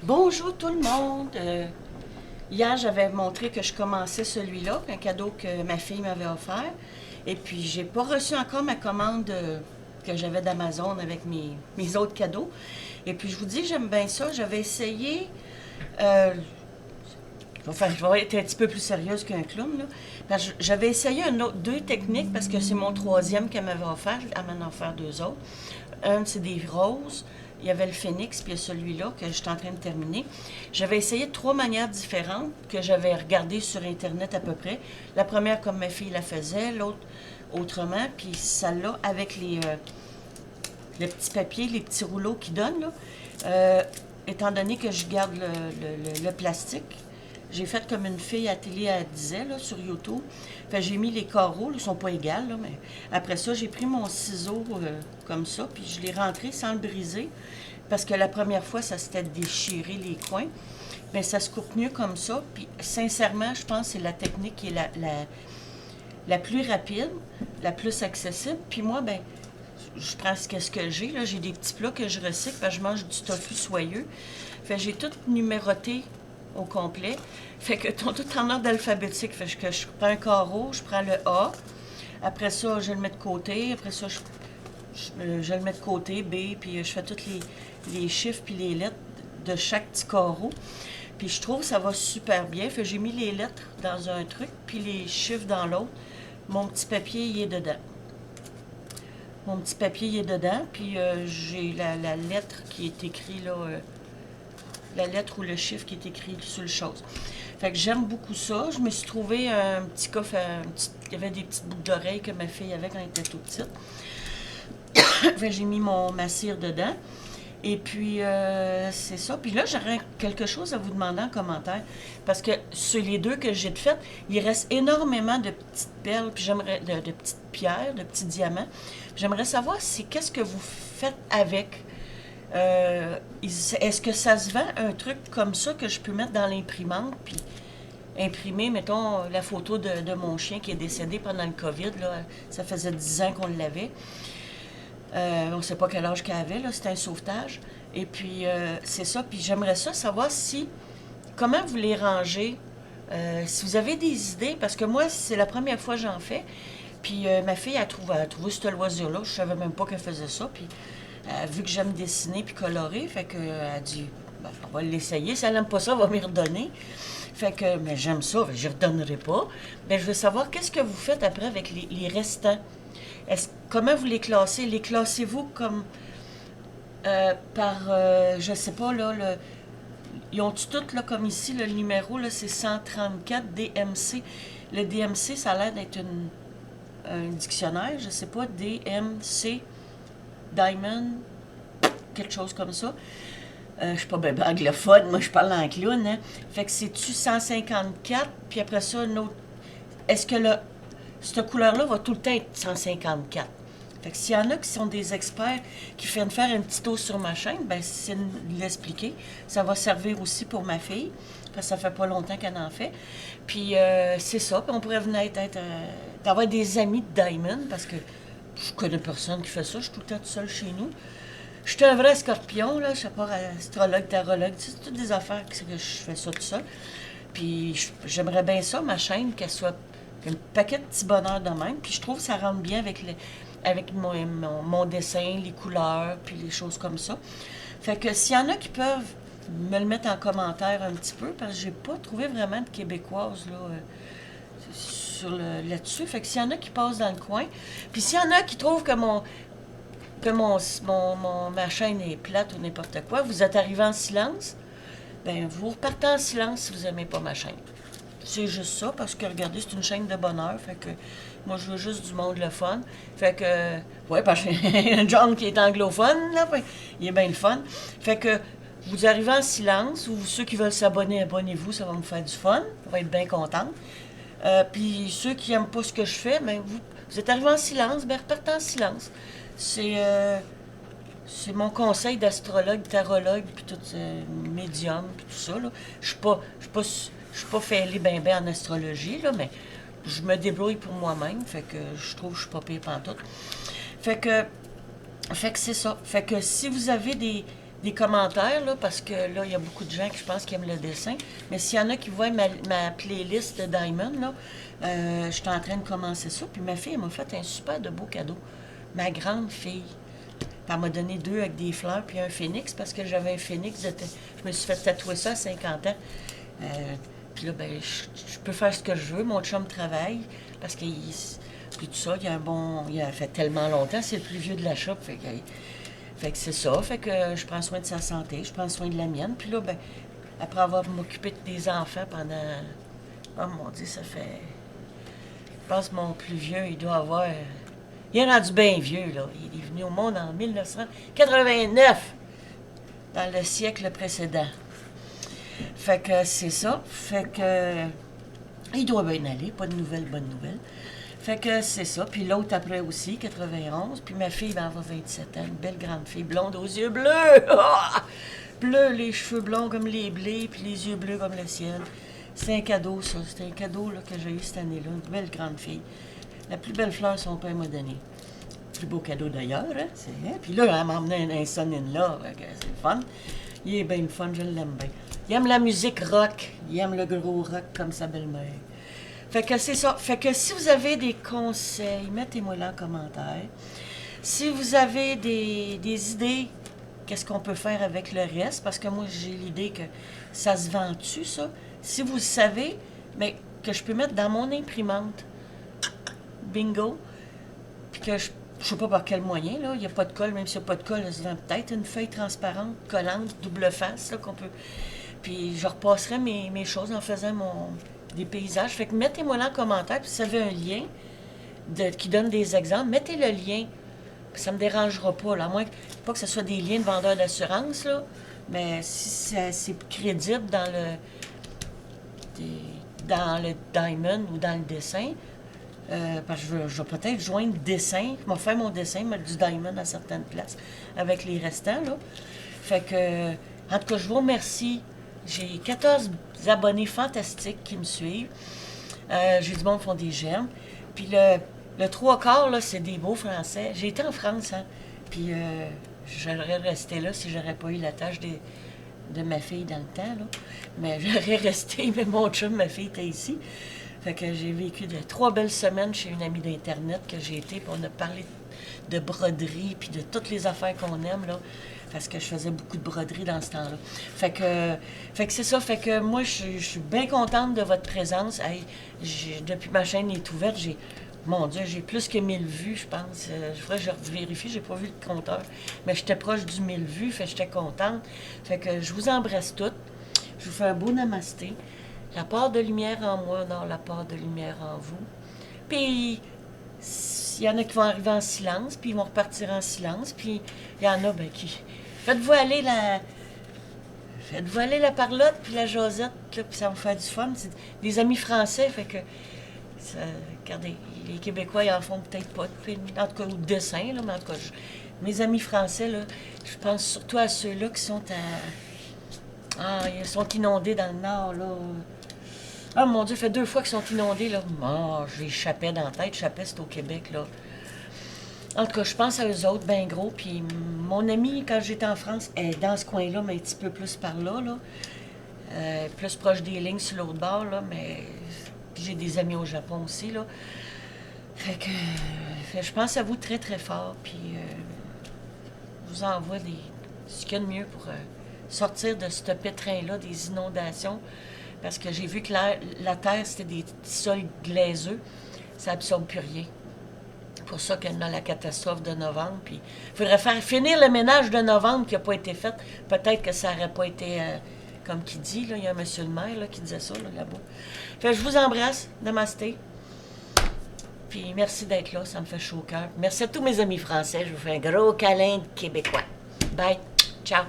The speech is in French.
Bonjour tout le monde. Hier, j'avais montré que je commençais celui-là, un cadeau que ma fille m'avait offert. Et puis, j'ai pas reçu encore ma commande que j'avais d'Amazon avec mes autres cadeaux. Et puis, je vous dis, j'aime bien ça. J'avais essayé. Je vais être un petit peu plus sérieuse qu'un clown, là. J'avais essayé deux techniques parce que c'est mon troisième qu'elle m'avait offert. Elle m'en a offert deux autres. Un, c'est des roses. Il y avait le phénix, puis il y a celui-là que je suis en train de terminer. J'avais essayé de trois manières différentes que j'avais regardées sur Internet à peu près. La première, comme ma fille la faisait, l'autre autrement, puis celle-là avec le petit papier, les petits rouleaux qui donnent, là. Étant donné que je garde le plastique, j'ai fait comme une fille à la télé elle disait là, sur YouTube. Fait j'ai mis les carreaux, ils sont pas égaux, là, mais après ça, j'ai pris mon ciseau comme ça, puis je l'ai rentré sans le briser, parce que la première fois, ça s'était déchiré les coins. Mais ça se coupe mieux comme ça, puis sincèrement, je pense que c'est la technique qui est la plus rapide, la plus accessible. Puis moi, ben, je prends ce que j'ai, là, j'ai des petits plats que je recycle, parce que je mange du tofu soyeux. Fait j'ai tout numéroté au complet. Fait que tout en ordre alphabétique. Fait que je prends un carreau, je prends le A. Après ça, je le mets de côté. Après ça, je le mets de côté, B. Puis je fais tous les chiffres puis les lettres de chaque petit carreau. Puis je trouve que ça va super bien. Fait que j'ai mis les lettres dans un truc, puis les chiffres dans l'autre. Mon petit papier, il est dedans. Mon petit papier, il est dedans. Puis j'ai la lettre qui est écrite là. La lettre ou le chiffre qui est écrit sur le chose. Fait que j'aime beaucoup ça. Je me suis trouvé un petit coffre, il y avait des petites boucles d'oreilles que ma fille avait quand elle était toute petite. Fait que j'ai mis ma cire dedans. Et puis, c'est ça. Puis là, j'aurais quelque chose à vous demander en commentaire. Parce que sur les deux que j'ai faites, il reste énormément de petites perles, puis j'aimerais de petites pierres, de petits diamants. J'aimerais savoir qu'est-ce que vous faites avec. Est-ce que ça se vend un truc comme ça que je peux mettre dans l'imprimante puis imprimer, mettons, la photo de mon chien qui est décédé pendant le COVID, là, ça faisait 10 ans qu'on l'avait. On ne sait pas quel âge qu'elle avait, là, c'était un sauvetage. Et puis, c'est ça. Puis j'aimerais ça savoir comment vous les rangez, si vous avez des idées, parce que moi, c'est la première fois que j'en fais. Puis ma fille a trouvé ce loisir-là. Je savais même pas qu'elle faisait ça. Puis vu que j'aime dessiner puis colorer, fait que elle a dit, ben, on va l'essayer. Si elle n'aime pas ça, elle va m'y redonner. Fait que, mais j'aime ça, je ne redonnerai pas. Mais je veux savoir, qu'est-ce que vous faites après avec les restants? Comment vous les classez? Les classez-vous comme je sais pas, là, ils ont-tu tout, là, comme ici, le numéro, là, c'est 134 DMC. Le DMC, ça a l'air d'être un dictionnaire, je sais pas, DMC, Diamond, quelque chose comme ça. Je suis pas bien anglophone, moi je parle en clown, hein. Fait que c'est-tu 154, puis après ça, une autre. Est-ce que cette couleur-là va tout le temps être 154? Fait que s'il y en a qui sont des experts qui viennent faire un petit tour sur ma chaîne, ben c'est de l'expliquer. Ça va servir aussi pour ma fille, parce que ça fait pas longtemps qu'elle en fait. Puis c'est ça, puis on pourrait venir d'avoir des amis de Diamond, parce que je connais personne qui fait ça, je suis tout le temps toute seule chez nous. Je suis un vrai scorpion, là, je sais pas, astrologue, tarologue, c'est toutes des affaires que je fais ça tout seul. Puis j'aimerais bien ça, ma chaîne, qu'elle soit un paquet de petits bonheurs de même. Puis je trouve que ça rentre bien avec mon dessin, les couleurs, puis les choses comme ça. Fait que s'il y en a qui peuvent me le mettre en commentaire un petit peu, parce que j'ai pas trouvé vraiment de Québécoises, là, là-dessus. Fait que s'il y en a qui passent dans le coin, puis s'il y en a qui trouvent que ma chaîne est plate ou n'importe quoi, vous êtes arrivé en silence, ben vous repartez en silence si vous n'aimez pas ma chaîne. C'est juste ça, parce que regardez, c'est une chaîne de bonheur, fait que moi je veux juste du monde le fun. Fait que, ouais, parce qu'il y a John qui est anglophone, là, il est bien le fun. Fait que vous arrivez en silence, ou ceux qui veulent s'abonner, abonnez-vous, ça va me faire du fun, on va être bien contente. Puis ceux qui n'aiment pas ce que je fais, ben vous êtes arrivés en silence, ben repartez en silence. C'est mon conseil d'astrologue, tarologue, puis tout médium, puis tout ça, là. Je suis pas fêlée ben en astrologie, là, mais je me débrouille pour moi-même, fait que je trouve que je suis pas pire pantoute. Fait que c'est ça. Fait que si vous avez des des commentaires, là, parce que là, il y a beaucoup de gens qui, je pense, qui aiment le dessin. Mais s'il y en a qui voient ma playlist de Diamond, là, je suis en train de commencer ça. Puis ma fille, elle m'a fait un super de beau cadeau. Ma grande fille. Puis elle m'a donné 2 avec des fleurs puis un phénix, parce que j'avais un phénix. Je me suis fait tatouer ça à 50 ans. Puis là, ben, je peux faire ce que je veux. Mon chum travaille, parce qu'il... Puis tout ça, il y a un bon... Il a fait tellement longtemps, c'est le plus vieux de la shop, fait que c'est ça. Fait que je prends soin de sa santé, je prends soin de la mienne. Puis là, ben, après avoir m'occupé des enfants pendant... Oh mon Dieu, ça fait... Je pense que mon plus vieux, il doit avoir... Il est rendu bien vieux, là. Il est venu au monde en 1989, dans le siècle précédent. Fait que c'est ça. Fait que... Il doit bien aller, pas de nouvelles, bonnes nouvelles. Fait que c'est ça. Puis l'autre après aussi, 91. Puis ma fille va avoir 27 ans, une belle grande fille, blonde aux yeux bleus. Ah! Bleu, les cheveux blonds comme les blés, puis les yeux bleus comme le ciel. C'est un cadeau, ça. C'est un cadeau là, que j'ai eu cette année-là. Une belle grande fille. La plus belle fleur son père m'a donnée. Plus beau cadeau d'ailleurs, hein? Puis là, elle m'a emmené un son-in-là. C'est le fun. Il est bien le fun, je l'aime bien. Il aime la musique rock. Il aime le gros rock comme sa belle-mère. Fait que c'est ça. Fait que si vous avez des conseils, mettez-moi là en commentaire. Si vous avez des idées, qu'est-ce qu'on peut faire avec le reste? Parce que moi, j'ai l'idée que ça se vend-tu, ça? Si vous le savez, mais que je peux mettre dans mon imprimante. Bingo. Puis que je sais pas par quel moyen, là. Il n'y a pas de colle, même s'il n'y a pas de colle, ça se vend peut-être une feuille transparente, collante, double face, là, qu'on peut... Puis je repasserai mes choses en faisant des paysages. Fait que mettez-moi là en commentaire, puis si vous avez un lien qui donne des exemples, mettez le lien. Puis ça me dérangera pas, là. À moins pas que ce soit des liens de vendeurs d'assurance, là. Mais si c'est crédible dans le diamond ou dans le dessin, parce que je vais peut-être joindre le dessin. Je vais faire mon dessin, mettre du diamond à certaines places avec les restants, là. Fait que, en tout cas, je vous remercie. J'ai 14 abonnés fantastiques qui me suivent. J'ai du monde qui font des germes. Puis le 3/4, là, c'est des beaux Français. J'ai été en France, hein. Puis j'aurais resté là si j'aurais pas eu la tâche de ma fille dans le temps, là. Mais j'aurais resté, mais mon chum, ma fille était ici. Fait que j'ai vécu 3 belles semaines chez une amie d'Internet que j'ai été, puis on a parlé de broderie, puis de toutes les affaires qu'on aime, là. Parce que je faisais beaucoup de broderie dans ce temps-là. Fait que c'est ça. Fait que moi, je suis bien contente de votre présence. Hey, depuis ma chaîne est ouverte, mon Dieu, j'ai plus que 1000 vues, je pense. Je vérifie, j'ai pas vu le compteur. Mais j'étais proche du 1000 vues, fait que j'étais contente. Fait que je vous embrasse toutes. Je vous fais un beau namasté. La part de lumière en moi, non, la part de lumière en vous. Puis, il y en a qui vont arriver en silence, puis ils vont repartir en silence. Puis, il y en a qui... Faites-vous aller la Parlotte, puis la Josette, là, puis ça va faire du fun. C'est des amis français, fait que... regardez, les Québécois, ils en font peut-être pas. En tout cas, au dessin, là, mais en tout cas, mes amis français, là, je pense surtout à ceux-là qui sont ils sont inondés dans le nord, là. Ah, mon Dieu, ça fait 2 fois qu'ils sont inondés, là. J'ai Chappais dans la tête. Chappais, c'est au Québec, là. En tout cas, je pense à eux autres, bien gros. Puis mon amie, quand j'étais en France, est dans ce coin-là, mais un petit peu plus par là, là. Plus proche des lignes sur l'autre bord, là. Mais j'ai des amis au Japon aussi, là. Fait que je pense à vous très, très fort. Puis je vous envoie ce qu'il y a de mieux pour sortir de ce pétrin-là, des inondations. Parce que j'ai vu que la terre, c'était des sols glaiseux. Ça absorbe plus rien. C'est pour ça qu'il y a la catastrophe de novembre. Puis il faudrait faire finir le ménage de novembre qui n'a pas été fait. Peut-être que ça n'aurait pas été, comme qui dit, là, il y a un monsieur le maire là, qui disait ça là-bas. Fait que je vous embrasse. Namasté. Puis merci d'être là, ça me fait chaud au cœur. Merci à tous mes amis français. Je vous fais un gros câlin de Québécois. Bye. Ciao.